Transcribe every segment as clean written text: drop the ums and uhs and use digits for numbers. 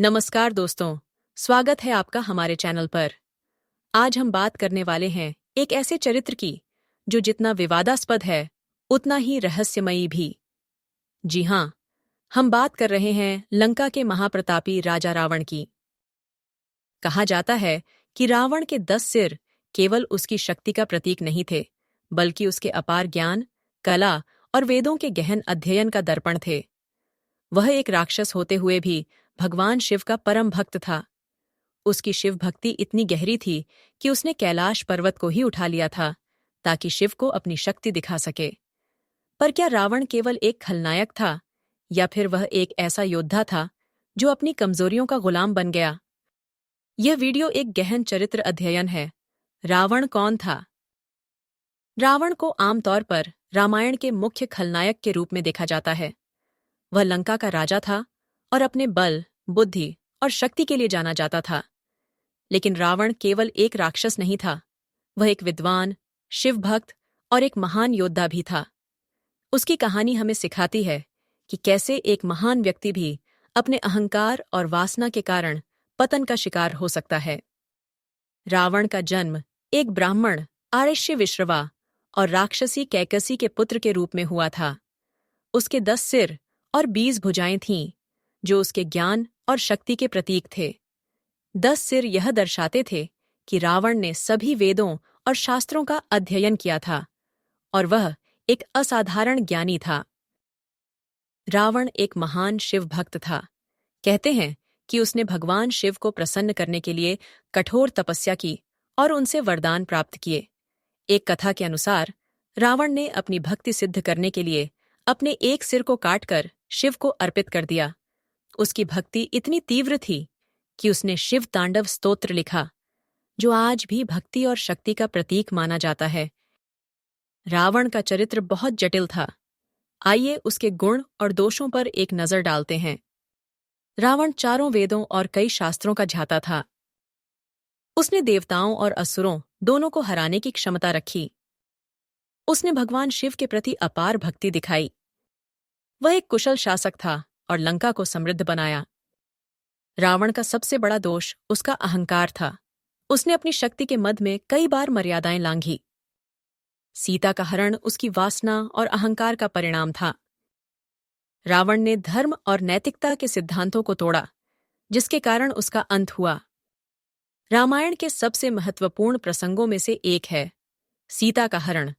नमस्कार दोस्तों, स्वागत है आपका हमारे चैनल पर। आज हम बात करने वाले हैं एक ऐसे चरित्र की जो जितना विवादास्पद है उतना ही रहस्यमयी भी। जी हाँ, हम बात कर रहे हैं लंका के महाप्रतापी राजा रावण की। कहा जाता है कि रावण के 10 सिर केवल उसकी शक्ति का प्रतीक नहीं थे, बल्कि उसके अपार ज्ञान, कला और वेदों के गहन अध्ययन का दर्पण थे। वह एक राक्षस होते हुए भी भगवान शिव का परम भक्त था। उसकी शिव भक्ति इतनी गहरी थी कि उसने कैलाश पर्वत को ही उठा लिया था ताकि शिव को अपनी शक्ति दिखा सके। पर क्या रावण केवल एक खलनायक था या फिर वह एक ऐसा योद्धा था जो अपनी कमजोरियों का गुलाम बन गया? यह वीडियो एक गहन चरित्र अध्ययन है। रावण कौन था? रावण को आमतौर पर रामायण के मुख्य खलनायक के रूप में देखा जाता है। वह लंका का राजा था और अपने बल, बुद्धि और शक्ति के लिए जाना जाता था। लेकिन रावण केवल एक राक्षस नहीं था, वह एक विद्वान, शिवभक्त और एक महान योद्धा भी था। उसकी कहानी हमें सिखाती है कि कैसे एक महान व्यक्ति भी अपने अहंकार और वासना के कारण पतन का शिकार हो सकता है। रावण का जन्म एक ब्राह्मण आर्ष्य विश्रवा और राक्षसी कैकसी के पुत्र के रूप में हुआ था। उसके 10 सिर और 20 भुजाएं थीं, जो उसके ज्ञान और शक्ति के प्रतीक थे। 10 सिर यह दर्शाते थे कि रावण ने सभी वेदों और शास्त्रों का अध्ययन किया था और वह एक असाधारण ज्ञानी था। रावण एक महान शिव भक्त था। कहते हैं कि उसने भगवान शिव को प्रसन्न करने के लिए कठोर तपस्या की और उनसे वरदान प्राप्त किए। एक कथा के अनुसार रावण ने अपनी भक्ति सिद्ध करने के लिए अपने एक सिर को काटकर शिव को अर्पित कर दिया। उसकी भक्ति इतनी तीव्र थी कि उसने शिव तांडव स्तोत्र लिखा, जो आज भी भक्ति और शक्ति का प्रतीक माना जाता है। रावण का चरित्र बहुत जटिल था। आइए उसके गुण और दोषों पर एक नजर डालते हैं। रावण चारों वेदों और कई शास्त्रों का झाता था। उसने देवताओं और असुरों दोनों को हराने की क्षमता रखी। उसने भगवान शिव के प्रति अपार भक्ति दिखाई। वह एक कुशल शासक था और लंका को समृद्ध बनाया। रावण का सबसे बड़ा दोष उसका अहंकार था। उसने अपनी शक्ति के मद में कई बार मर्यादाएं लांघी। सीता का हरण उसकी वासना और अहंकार का परिणाम था। रावण ने धर्म और नैतिकता के सिद्धांतों को तोड़ा, जिसके कारण उसका अंत हुआ। रामायण के सबसे महत्वपूर्ण प्रसंगों में से एक है सीता का हरण।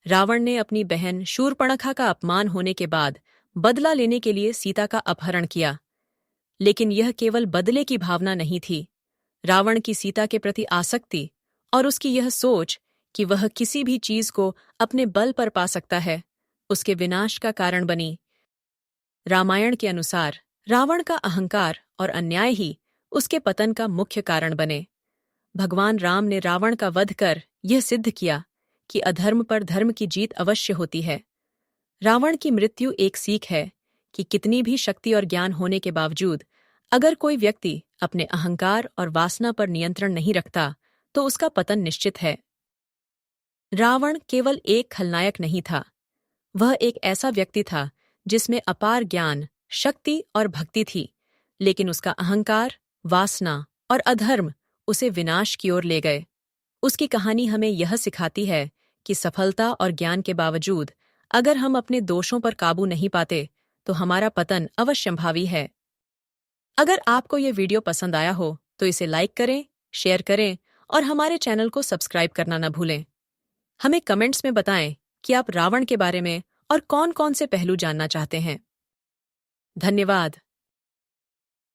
रावण ने अपनी बहन शूर्पणखा का अपमान होने के बाद बदला लेने के लिए सीता का अपहरण किया। लेकिन यह केवल बदले की भावना नहीं थी। रावण की सीता के प्रति आसक्ति और उसकी यह सोच कि वह किसी भी चीज को अपने बल पर पा सकता है, उसके विनाश का कारण बनी। रामायण के अनुसार रावण का अहंकार और अन्याय ही उसके पतन का मुख्य कारण बने। भगवान राम ने रावण का वध कर यह सिद्ध किया कि अधर्म पर धर्म की जीत अवश्य होती है। रावण की मृत्यु एक सीख है कि कितनी भी शक्ति और ज्ञान होने के बावजूद अगर कोई व्यक्ति अपने अहंकार और वासना पर नियंत्रण नहीं रखता तो उसका पतन निश्चित है। रावण केवल एक खलनायक नहीं था, वह एक ऐसा व्यक्ति था जिसमें अपार ज्ञान, शक्ति और भक्ति थी, लेकिन उसका अहंकार, वासना और अधर्म उसे विनाश की ओर ले गए। उसकी कहानी हमें यह सिखाती है कि सफलता और ज्ञान के बावजूद अगर हम अपने दोषों पर काबू नहीं पाते तो हमारा पतन अवश्यंभावी है। अगर आपको यह वीडियो पसंद आया हो तो इसे लाइक करें, शेयर करें और हमारे चैनल को सब्सक्राइब करना न भूलें। हमें कमेंट्स में बताएं कि आप रावण के बारे में और कौन-कौन से पहलू जानना चाहते हैं। धन्यवाद।